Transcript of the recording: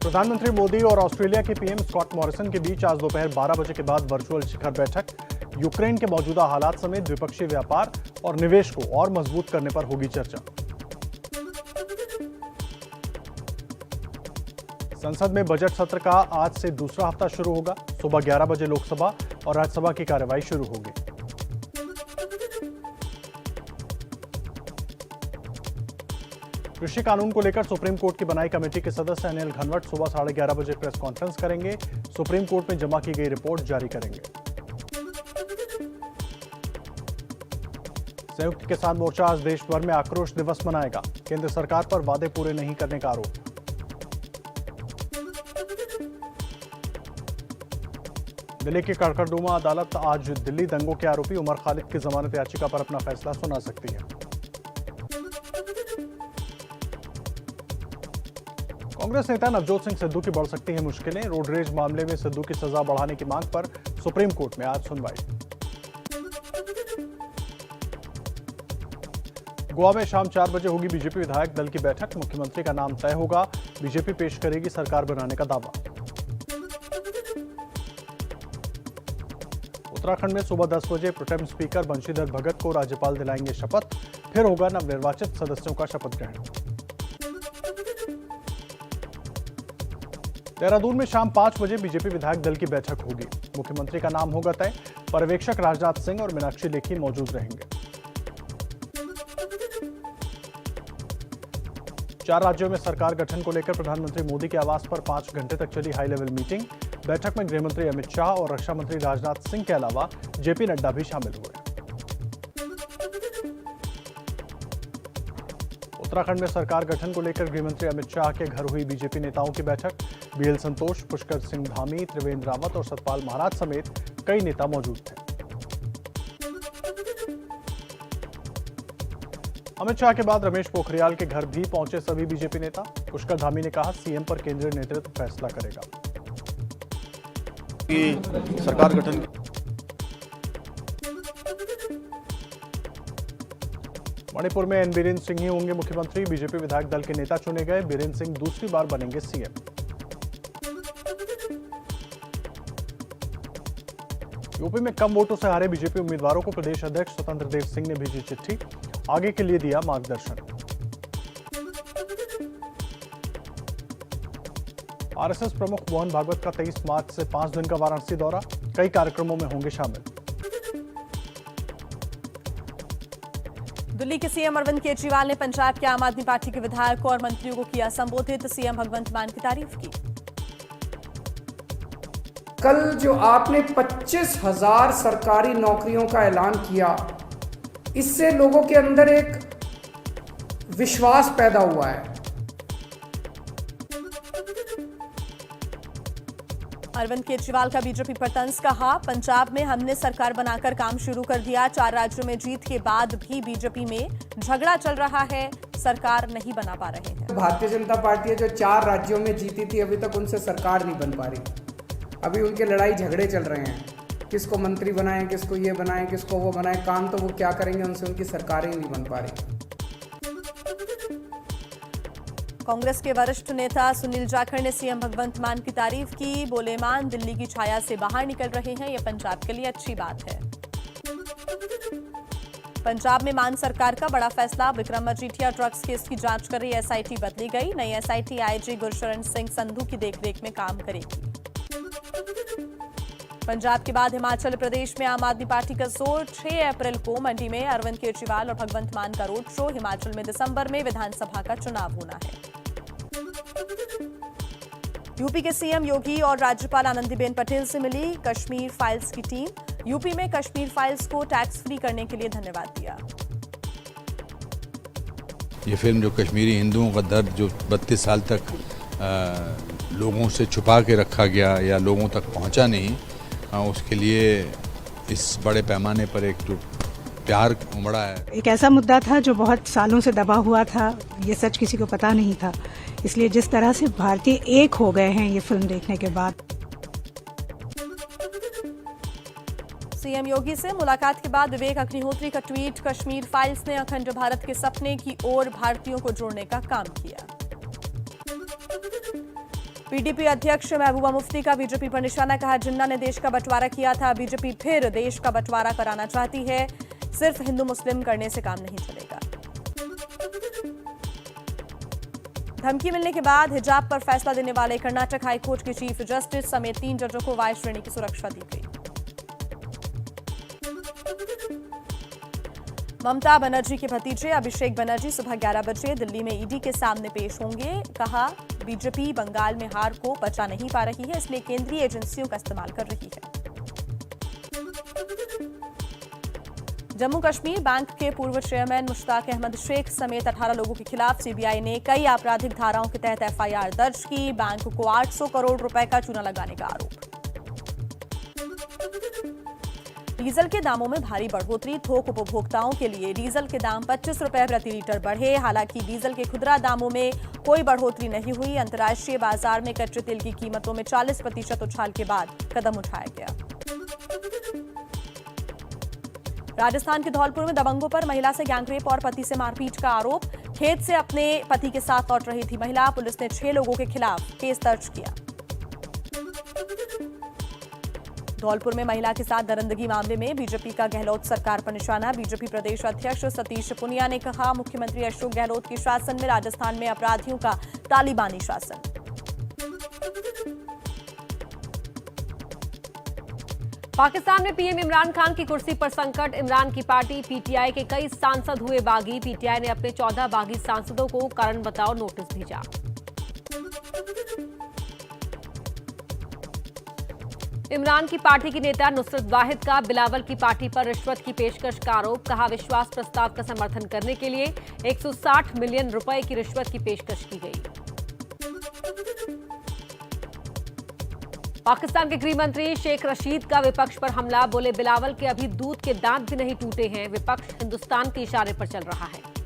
प्रधानमंत्री मोदी और ऑस्ट्रेलिया के पीएम स्कॉट मॉरिसन के बीच आज दोपहर 12 बजे के बाद वर्चुअल शिखर बैठक। यूक्रेन के मौजूदा हालात समेत द्विपक्षीय व्यापार और निवेश को और मजबूत करने पर होगी चर्चा। संसद में बजट सत्र का आज से दूसरा हफ्ता शुरू होगा। सुबह 11 बजे लोकसभा और राज्यसभा की कार्यवाही शुरू होगी। कृषि कानून को लेकर सुप्रीम कोर्ट की बनाई कमेटी के सदस्य अनिल घनवट सुबह 11:30 बजे प्रेस कॉन्फ्रेंस करेंगे। सुप्रीम कोर्ट में जमा की गई रिपोर्ट जारी करेंगे। संयुक्त किसान मोर्चा आज देश भर में आक्रोश दिवस मनाएगा। केंद्र सरकार पर वादे पूरे नहीं करने का आरोप। दिल्ली की कड़कड़डूमा अदालत आज दिल्ली दंगों के आरोपी उमर खालिद की जमानत याचिका पर अपना फैसला सुना सकती है। कांग्रेस नेता नवजोत सिंह सिद्धू की बढ़ सकती है मुश्किलें। रोड रेज मामले में सिद्धू की सजा बढ़ाने की मांग पर सुप्रीम कोर्ट में आज सुनवाई। गोवा में शाम 4 बजे होगी बीजेपी विधायक दल की बैठक। मुख्यमंत्री का नाम तय होगा। बीजेपी पेश करेगी सरकार बनाने का दावा। उत्तराखंड में सुबह 10 बजे प्रोटेम स्पीकर बंशीधर भगत को राज्यपाल दिलाएंगे शपथ। फिर होगा नवनिर्वाचित सदस्यों का शपथ ग्रहण। देहरादून में शाम 5 बजे बीजेपी विधायक दल की बैठक होगी। मुख्यमंत्री का नाम होगा तय। पर्यवेक्षक राजनाथ सिंह और मीनाक्षी लेखी मौजूद रहेंगे। 4 राज्यों में सरकार गठन को लेकर प्रधानमंत्री मोदी के आवास पर 5 घंटे तक चली हाई लेवल मीटिंग। बैठक में गृहमंत्री अमित शाह और रक्षा मंत्री राजनाथ सिंह के अलावा जेपी नड्डा भी शामिल हुए। उत्तराखंड में सरकार गठन को लेकर गृहमंत्री अमित शाह के घर हुई बीजेपी नेताओं की बैठक। बीएल संतोष, पुष्कर सिंह धामी, त्रिवेंद्र रावत और सतपाल महाराज समेत कई नेता मौजूद थे। अमित शाह के बाद रमेश पोखरियाल के घर भी पहुंचे सभी बीजेपी नेता। पुष्कर धामी ने कहा, सीएम पर केंद्रीय नेतृत्व फैसला करेगा। सरकार गठन मणिपुर में एन बीरेन सिंह ही होंगे मुख्यमंत्री। बीजेपी विधायक दल के नेता चुने गए। बीरेन सिंह दूसरी बार बनेंगे सीएम। यूपी में कम वोटों से हारे बीजेपी उम्मीदवारों को प्रदेश अध्यक्ष स्वतंत्र देव सिंह ने भेजी चिट्ठी। आगे के लिए दिया मार्गदर्शन। आरएसएस प्रमुख मोहन भागवत का 23 मार्च से 5 दिन का वाराणसी दौरा। कई कार्यक्रमों में होंगे शामिल। दिल्ली के सीएम अरविंद केजरीवाल ने पंजाब के आम आदमी पार्टी के विधायकों और मंत्रियों को किया संबोधित। सीएम भगवंत मान की तारीफ की। कल जो आपने 25,000 सरकारी नौकरियों का ऐलान किया, इससे लोगों के अंदर एक विश्वास पैदा हुआ है। अरविंद केजरीवाल का बीजेपी पर तंज कहा, पंजाब में हमने सरकार बनाकर काम शुरू कर दिया। 4 राज्यों में जीत के बाद भी बीजेपी में झगड़ा चल रहा है, सरकार नहीं बना पा रहे हैं। भारतीय जनता पार्टी जो 4 राज्यों में जीती थी, अभी तक उनसे सरकार नहीं बन पा रही। अभी उनके लड़ाई झगड़े चल रहे हैं, किसको मंत्री बनाएं, किसको ये बनाएं, किसको वो बनाएं। काम तो वो क्या करेंगे, उनसे उनकी सरकारें नहीं बन पा रही। कांग्रेस के वरिष्ठ नेता सुनील जाखड़ ने सीएम भगवंत मान की तारीफ की। बोले, मान दिल्ली की छाया से बाहर निकल रहे हैं, यह पंजाब के लिए अच्छी बात है। पंजाब में मान सरकार का बड़ा फैसला। विक्रम मजीठिया ड्रग्स केस की जांच कर रही एसआईटी बदली गई। नई एसआईटी आईजी गुरशरण सिंह संधू की देखरेख में काम करेगी। पंजाब के बाद हिमाचल प्रदेश में आम आदमी पार्टी का जोर। 6 अप्रैल को मंडी में अरविंद केजरीवाल और भगवंत मान का रोड शो। हिमाचल में दिसंबर में विधानसभा का चुनाव होना है। यूपी के सीएम योगी और राज्यपाल आनंदीबेन पटेल से मिली कश्मीर फाइल्स की टीम। यूपी में कश्मीर फाइल्स को टैक्स फ्री करने के लिए धन्यवाद दिया। ये फिल्म जो कश्मीरी हिंदुओं का दर्द जो 32 साल तक लोगों से छुपा के रखा गया या लोगों तक पहुंचा नहीं, उसके लिए इस बड़े पैमाने पर एक जो प्यार उमड़ा है। एक ऐसा मुद्दा था जो बहुत सालों से दबा हुआ था, ये सच किसी को पता नहीं था। इसलिए जिस तरह से भारतीय एक हो गए हैं ये फिल्म देखने के बाद। सीएम योगी से मुलाकात के बाद विवेक अग्निहोत्री का ट्वीट। कश्मीर फाइल्स ने अखंड भारत के सपने की ओर भारतीयों को जोड़ने का काम किया। पीडीपी अध्यक्ष महबूबा मुफ्ती का बीजेपी पर निशाना, कहा जिन्ना ने देश का बंटवारा किया था, बीजेपी फिर देश का बंटवारा कराना चाहती है, सिर्फ हिंदू मुस्लिम करने से काम नहीं चलेगा। धमकी मिलने के बाद हिजाब पर फैसला देने वाले कर्नाटक हाईकोर्ट के चीफ जस्टिस समेत 3 जजों को वाई श्रेणी की सुरक्षा दी गई। ममता बनर्जी के भतीजे अभिषेक बनर्जी सुबह 11 बजे दिल्ली में ईडी के सामने पेश होंगे। कहा बीजेपी बंगाल में हार को बचा नहीं पा रही है, इसलिए केंद्रीय एजेंसियों का इस्तेमाल कर रही है। जम्मू कश्मीर बैंक के पूर्व चेयरमैन मुश्ताक अहमद शेख समेत 18 लोगों के खिलाफ सीबीआई ने कई आपराधिक धाराओं के तहत एफआईआर दर्ज की। बैंक को 800 करोड़ रुपए का चूना लगाने का आरोप। डीजल के दामों में भारी बढ़ोतरी, थोक उपभोक्ताओं के लिए डीजल के दाम 25 रुपए प्रति लीटर बढ़े। हालांकि डीजल के खुदरा दामों में कोई बढ़ोतरी नहीं हुई। अंतर्राष्ट्रीय बाजार में कच्चे तेल की कीमतों में 40% उछाल के बाद कदम उठाया गया। राजस्थान के धौलपुर में दबंगों पर महिला से गैंगरेप और पति से मारपीट का आरोप। खेत से अपने पति के साथ लौट रही थी महिला, पुलिस ने 6 लोगों के खिलाफ केस दर्ज किया। धौलपुर में महिला के साथ दरिंदगी मामले में बीजेपी का गहलोत सरकार पर निशाना। बीजेपी प्रदेश अध्यक्ष सतीश पुनिया ने कहा मुख्यमंत्री अशोक गहलोत के शासन में राजस्थान में अपराधियों का तालिबानी शासन। पाकिस्तान में पीएम इमरान खान की कुर्सी पर संकट, इमरान की पार्टी पीटीआई के कई सांसद हुए बागी। पीटीआई ने अपने 14 बागी सांसदों को कारण बताओ नोटिस भेजा। इमरान की पार्टी की नेता नुसरत वाहिद का बिलावल की पार्टी पर रिश्वत की पेशकश का आरोप। कहा विश्वास प्रस्ताव का समर्थन करने के लिए 160 मिलियन रुपए की रिश्वत की पेशकश की गई। पाकिस्तान के गृह मंत्री शेख रशीद का विपक्ष पर हमला, बोले बिलावल के अभी दूध के दांत भी नहीं टूटे हैं, विपक्ष हिंदुस्तान के इशारे पर चल रहा है।